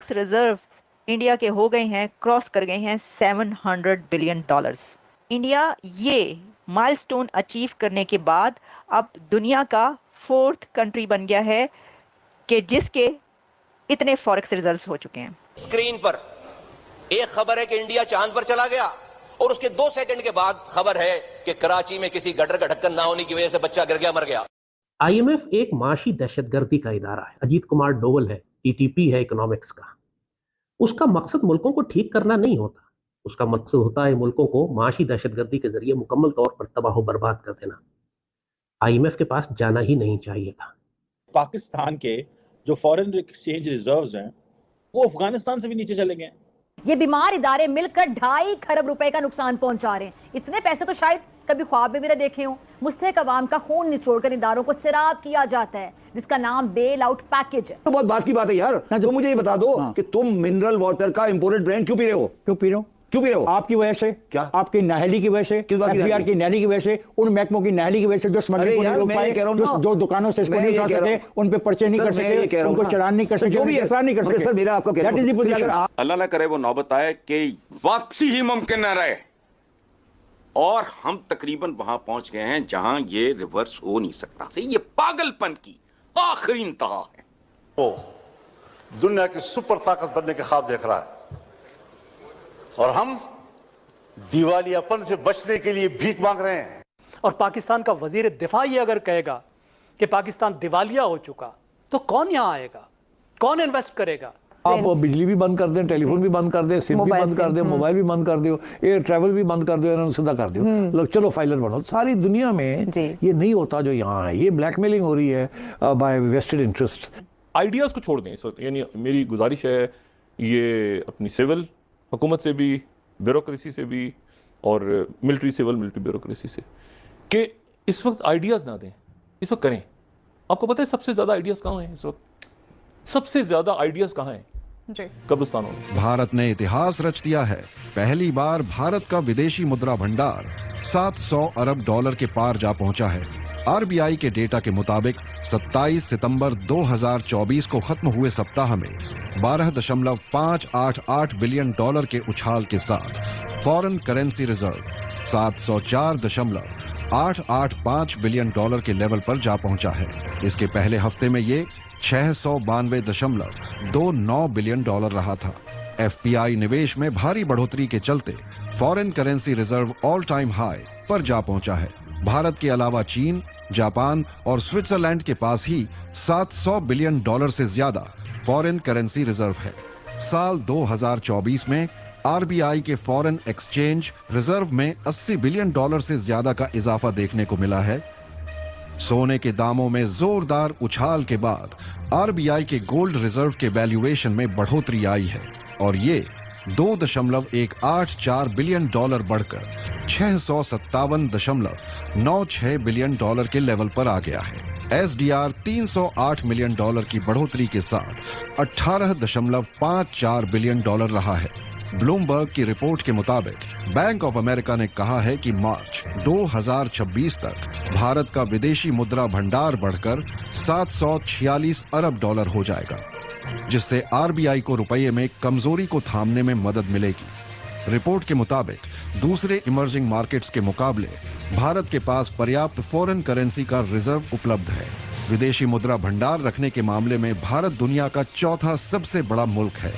Forex reserve India के हो गए हैं, क्रॉस कर गए हैं $700 बिलियन। इंडिया ये माइलस्टोन अचीव करने के बाद अब दुनिया का 4th कंट्री बन गया है कि जिसके इतने फॉरेक्स रिजर्व्स हो चुके हैं। स्क्रीन पर एक खबर है कि इंडिया चांद पर चला गया और उसके 2 सेकंड के बाद खबर है कि कराची में किसी गटर का ढक्कन ना होने की वजह से बच्चा गिर गया, मर गया। आईएमएफ एक माशी दहशतगर्दी का इदारा है। अजीत कुमार डोवल है, टीटीपी है इकोनॉमिक्स का। उसका मकसद मुल्कों को ठीक करना नहीं होता, उसका मकसद होता है मुल्कों को माशी दहशतगर्दी के जरिए मुकम्मल तौर पर तबाह बर्बाद कर देना। आईएमएफ के पास जाना ही नहीं चाहिए था। पाकिस्तान के जो फॉरेन एक्सचेंज रिजर्व्स हैं वो अफगानिस्तान से भी नीचे चले गए। ये बीमार इदारे मिलकर 2.5 खरब रुपए का नुकसान पहुंचा रहे हैं। इतने पैसे तो शायद कभी ख्वाब में भी ना देखे हों। मुस्तहक अवाम का खून निचोड़कर इदारों को सिराब किया जाता है, जिसका नाम बेल आउट पैकेज है। तो बहुत बात की बात है यार। तो मुझे ये बता दो कि तुम मिनरल वाटर का इंपोर्टेड ब्रांड क्यों पी रहे हो? क्यों पी रहे हो? क्यों पी रहे हो? आपकी वजह से। क्या? आपकी नाहली की वजह से, एफबीआर की नाहली की वजह से, उन महकमों की नाहली की वजह से जो स्मगलिंग को नहीं रोक पाए, जो दुकानों से इसको नहीं उठा सके, उन पे पर्चे नहीं कर सके, उनको चालान नहीं कर सके, जो भी गिरफ्तार नहीं कर सके। सर मेरा आपको दैट इज द पोजीशन। अल्लाह ना करे वो नौबत आए कि वापसी ही मुमकिन न रहे, और हम तकरीबन वहां पहुंच गए हैं जहां ये रिवर्स हो नहीं सकता। ये पागलपन की आखिरी इंतहा है। वो दुनिया की सुपर ताकत बनने के ख्वाब देख रहा है और हम दिवालियापन से बचने के लिए भीख मांग रहे हैं। और पाकिस्तान का वजीर दिफा ये अगर कहेगा कि पाकिस्तान दिवालिया हो चुका, तो कौन यहां आएगा, कौन इन्वेस्ट करेगा? आप बिजली भी बंद कर दें, टेलीफोन भी बंद कर दें, सिम भी बंद कर दें, मोबाइल भी बंद कर दो, एयर ट्रैवल भी बंद कर दो, इन्होंने सीधा कर दो, लोग चलो फाइलर बनो। सारी दुनिया में ये नहीं होता जो यहाँ है। ये ब्लैकमेलिंग हो रही है बाय वेस्टेड इंटरेस्ट। आइडियाज को छोड़ दें इस वक्त। यानी मेरी गुजारिश है ये अपनी सिविल हुकूमत से भी, ब्यूरोक्रेसी से भी, और मिलिट्री सिविल मिलिट्री ब्यूरोक्रेसी से, कि इस वक्त आइडियाज़ ना दें, इस वक्त करें। आपको पता है सबसे ज़्यादा आइडियाज़ कहाँ हैं इस वक्त? सबसे ज़्यादा आइडियाज़ कहाँ हैं? कब्रिस्तानों में। भारत ने इतिहास रच दिया है। पहली बार भारत का विदेशी मुद्रा भंडार $700 अरब के पार जा पहुंचा है। आरबीआई के डेटा के मुताबिक 27 सितंबर 2024 को खत्म हुए सप्ताह में $12.588 बिलियन के उछाल के साथ फॉरेन करेंसी रिजर्व $704.885 बिलियन के लेवल पर जा पहुंचा है। इसके पहले हफ्ते में ये $692.29 बिलियन रहा था। एफपीआई निवेश में भारी बढ़ोतरी के चलते foreign currency reserve all time high पर जा पहुंचा है। भारत के अलावा चीन, जापान और स्विट्जरलैंड के पास ही $700 बिलियन से ज्यादा फॉरेन करेंसी रिजर्व है। साल 2024 में आरबीआई के फॉरेन एक्सचेंज रिजर्व में $80 बिलियन से ज्यादा का इजाफा देखने को मिला है। सोने के दामों में जोरदार उछाल के बाद आरबीआई के गोल्ड रिजर्व के वैल्यूएशन में बढ़ोतरी आई है और ये $2.184 बिलियन बढ़कर $657.96 बिलियन के लेवल पर आ गया है। एसडीआर $308 मिलियन की बढ़ोतरी के साथ $18.54 बिलियन रहा है। ब्लूमबर्ग की रिपोर्ट के मुताबिक बैंक ऑफ अमेरिका ने कहा है कि मार्च 2026 तक भारत का विदेशी मुद्रा भंडार बढ़कर $746 अरब हो जाएगा, जिससे आरबीआई को रुपये में कमजोरी को थामने में मदद मिलेगी। रिपोर्ट के मुताबिक दूसरे इमर्जिंग मार्केट्स के मुकाबले भारत के पास पर्याप्त फॉरेन करेंसी का रिजर्व उपलब्ध है। विदेशी मुद्रा भंडार रखने के मामले में भारत दुनिया का चौथा सबसे बड़ा मुल्क है।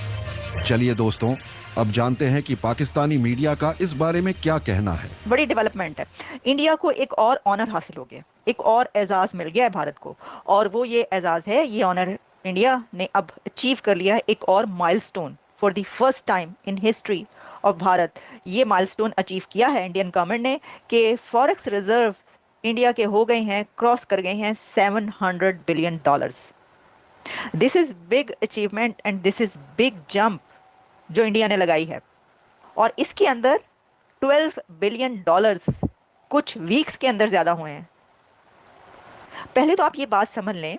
चलिए दोस्तों, अब जानते हैं कि पाकिस्तानी मीडिया का इस बारे में क्या कहना है। बड़ी डेवलपमेंट है। इंडिया को एक और ऑनर हासिल हो गया, एक और एजाज मिल गया है भारत को, और वो ये एजाज है, ये ऑनर इंडिया ने अब अचीव कर लिया है एक और milestone. For the first time in history of Bharat ये माइलस्टोन अचीव किया है इंडियन गवर्नमेंट ने कि फॉरेक्स रिजर्व इंडिया के हो गए हैं, क्रॉस कर गए हैं $700 billion. This is big achievement and this is big jump जो इंडिया ने लगाई है। और इसके अंदर $12 बिलियन कुछ वीक्स के अंदर ज्यादा हुए हैं। पहले तो आप ये बात समझ लें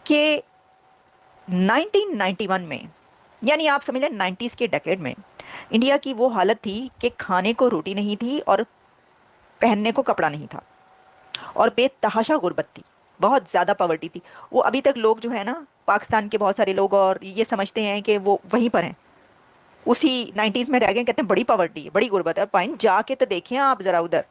कि 1991 में, यानी आप समझ लें 90s के डेकेड में, इंडिया की वो हालत थी कि खाने को रोटी नहीं थी और पहनने को कपड़ा नहीं था और बेतहाशा गुर्बत थी, बहुत ज़्यादा पॉवर्टी थी। वो अभी तक लोग जो है ना पाकिस्तान के बहुत सारे लोग और ये समझते हैं कि वो वहीं पर हैं, उसी 90s में रह गए, कहते हैं बड़ी पॉवर्टी है, बड़ी गुर्बत है। पाइन जाके तो देखें आप जरा उधर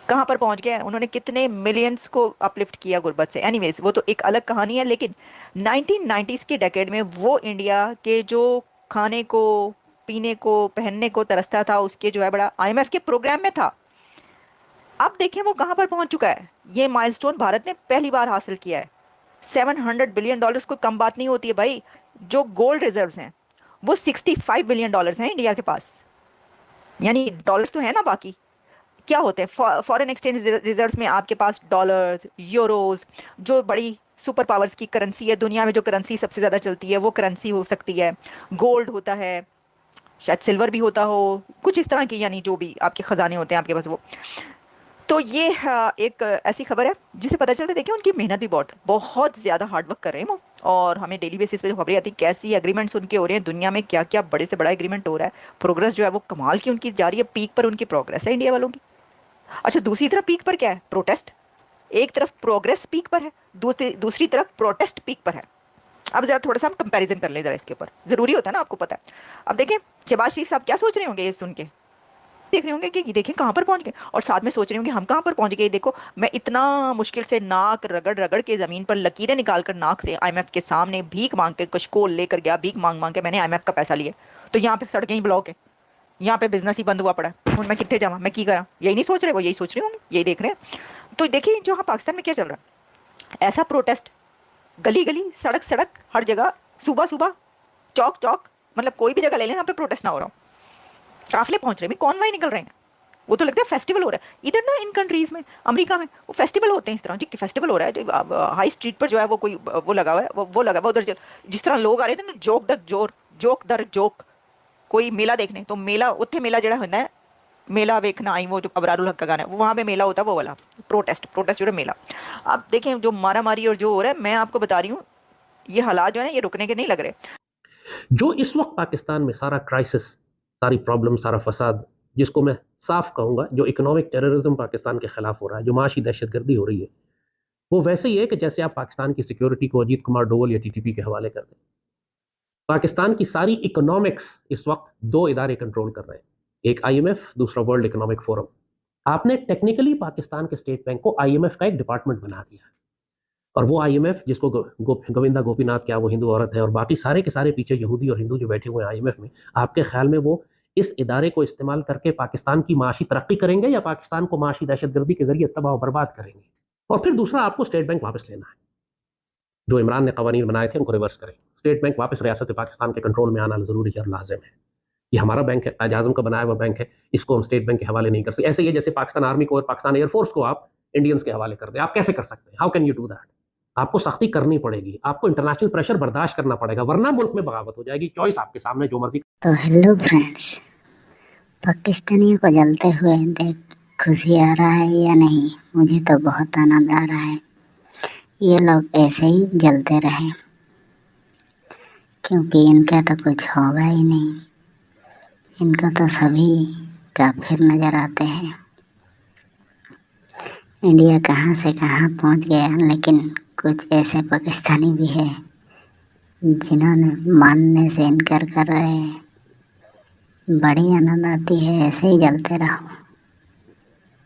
कहां पर पहुंच गए, उन्होंने कितने मिलियंस को अपलिफ्ट किया गुर्बत से। एनीवेज वो तो एक अलग कहानी है, लेकिन 1990s के डेकेड में वो इंडिया के जो खाने को, पीने को, पहनने को तरसता था, उसके जो है बड़ा IMF के प्रोग्राम में था। अब देखें वो कहां पर पहुंच चुका है। ये माइलस्टोन भारत ने पहली बार हासिल किया है। $700 बिलियन कोई कम बात नहीं होती है भाई। जो गोल्ड रिजर्व्स हैं वो $65 बिलियन हैं इंडिया के पास, यानी डॉलर्स तो है ना, बाकी क्या होते हैं फॉरेन एक्सचेंज रिजर्व्स में आपके पास डॉलर्स, यूरोज, जो बड़ी सुपर पावर्स की करेंसी है दुनिया में, जो करेंसी सबसे ज्यादा चलती है वो करेंसी हो सकती है। गोल्ड होता है, शायद सिल्वर भी होता हो, कुछ इस तरह की, यानी जो भी आपके खजाने होते हैं आपके पास वो। तो ये एक ऐसी खबर है जिसे पता चलता है, देखिए उनकी मेहनत भी बहुत ज्यादा हार्डवर्क कर रहे हैं वो, और हमें डेली बेसिस पे खबरें आती है कैसी एग्रीमेंट्स उनके हो रहे हैं, दुनिया में क्या क्या बड़े से बड़ा एग्रीमेंट हो रहा है। प्रोग्रेस जो है वो कमाल की उनकी जा रही है, पीक पर उनकी प्रोग्रेस है इंडिया वालों की। अच्छा, दूसरी तरफ पीक पर क्या है? प्रोटेस्ट। एक तरफ प्रोग्रेस पीक पर है, दूसरी तरफ प्रोटेस्ट पीक पर है। अब जरा थोड़ा सा हम कंपैरिजन कर लें जरा इसके ऊपर, जरूरी होता है ना, आपको पता है। अब देखें शहबाज शरीफ साहब क्या सोच रहे होंगे ये सुन के, देख रहे होंगे कि देखें कहां पर पहुंच गए, और साथ में सोच रहे होंगे हम कहां पर पहुंच गए। देखो मैं इतना मुश्किल से नाक रगड़ रगड़ के जमीन पर लकीरें निकालकर नाक से IMF के सामने भीख मांग के कशकोल लेकर गया, भीख मांग मांग के मैंने IMF का पैसा लिया, तो यहाँ पे सड़कें ही ब्लॉक है, यहाँ पे बिजनेस ही बंद हुआ पड़ा है, मैं कितने जावा, मैं की करा, यही नहीं सोच रहे वो, यही सोच रहे होंगे, यही देख रहे हैं। तो देखिए जो हाँ पाकिस्तान में क्या चल रहा है, ऐसा प्रोटेस्ट गली गली, सड़क सड़क, हर जगह, सुबह सुबह, चौक चौक, मतलब कोई भी जगह ले लें यहाँ पे प्रोटेस्ट ना हो रहा हो। काफिले पहुंच रहे हैं, कॉन्वॉय निकल रहे हैं, वो तो लगता है फेस्टिवल हो रहा है। इधर ना इन कंट्रीज में, अमेरिका में वो फेस्टिवल होते हैं इस तरह जी, फेस्टिवल हो रहा है हाई स्ट्रीट पर जो है वो कोई वो लगा हुआ है, वो लगा हुआ उधर, जिस तरह लोग आ रहे थे ना जोक दर जोक, कोई मेला देखने, तो मेला उत्थे मेला जड़ा होता है, मेला देखना आई, वो जो अबरारुल हक का गाना है वो वहां पे मेला होता है, वो वाला प्रोटेस्ट जो है मेला। अब देखें जो मारा मारी और जो हो रहा है, मैं आपको बता रही हूँ ये हालात जो है ना ये रुकने के नहीं लग रहे। जो इस वक्त पाकिस्तान में सारा क्राइसिस, सारी प्रॉब्लम, सारा फसाद, जिसको मैं साफ कहूंगा जो इकोनॉमिक टेररिज्म पाकिस्तान के खिलाफ हो रहा है, जो माशी दहशतगर्दी हो रही है, वो वैसे ही है कि जैसे आप पाकिस्तान की सिक्योरिटी को अजीत कुमार डोवल या TTP के हवाले कर दें। पाकिस्तान की सारी इकोनॉमिक्स इस वक्त दो इदारे कंट्रोल कर रहे हैं, एक IMF, दूसरा वर्ल्ड इकोनॉमिक फोरम। आपने टेक्निकली पाकिस्तान के स्टेट बैंक को IMF का एक डिपार्टमेंट बना दिया, और वो IMF जिसको गोविंदा गोपीनाथ, क्या वो हिंदू औरत है, और बाकी सारे के सारे पीछे यहूदी और हिंदू जो बैठे हुए हैं IMF में, आपके ख्याल में वो इस इदारे को इस्तेमाल करके पाकिस्तान की माशी तरक्की करेंगे या पाकिस्तान को माशी दहशतगर्दी के जरिए तबाह बर्बाद करेंगे? और फिर दूसरा, आपको स्टेट बैंक वापस लेना है, जो इमरान ने कवानीन बनाए थे उनको रिवर्स करें। स्टेट बैंक वापस रियासत पाकिस्तान के कंट्रोल में आना जरूरी है और लाजिम है। ये हमारा बैंक है, कायद आज़म का बनाया हुआ बैंक है, इसको हम स्टेट बैंक के हवाले नहीं कर सकते। ऐसे ही जैसे पाकिस्तान आर्मी को और पाकिस्तान एयरफोर्स को आप इंडियंस के हवाले कर दें, आप कैसे कर सकते हैं? How can you do that? आपको सख्ती करनी पड़ेगी, आपको इंटरनेशनल प्रेशर बर्दाश्त करना पड़ेगा, वरना मुल्क में बगावत हो जाएगी। चॉइस आपके सामने, जो मर्जी। तो हेलो फ्रेंड्स, पाकिस्तानियों को जलते हुए देख खुशी आ रहा है या नहीं? मुझे तो बहुत आनंद आ रहा है। ये लोग ऐसे ही जलते रहें, क्योंकि इनका तो कुछ होगा ही नहीं, इनको तो सभी काफिर नज़र आते हैं। इंडिया कहाँ से कहाँ पहुँच गया, लेकिन कुछ ऐसे पाकिस्तानी भी हैं जिन्होंने मानने से इनकार कर रहे हैं। बड़ी आनंद आती है, ऐसे ही जलते रहो।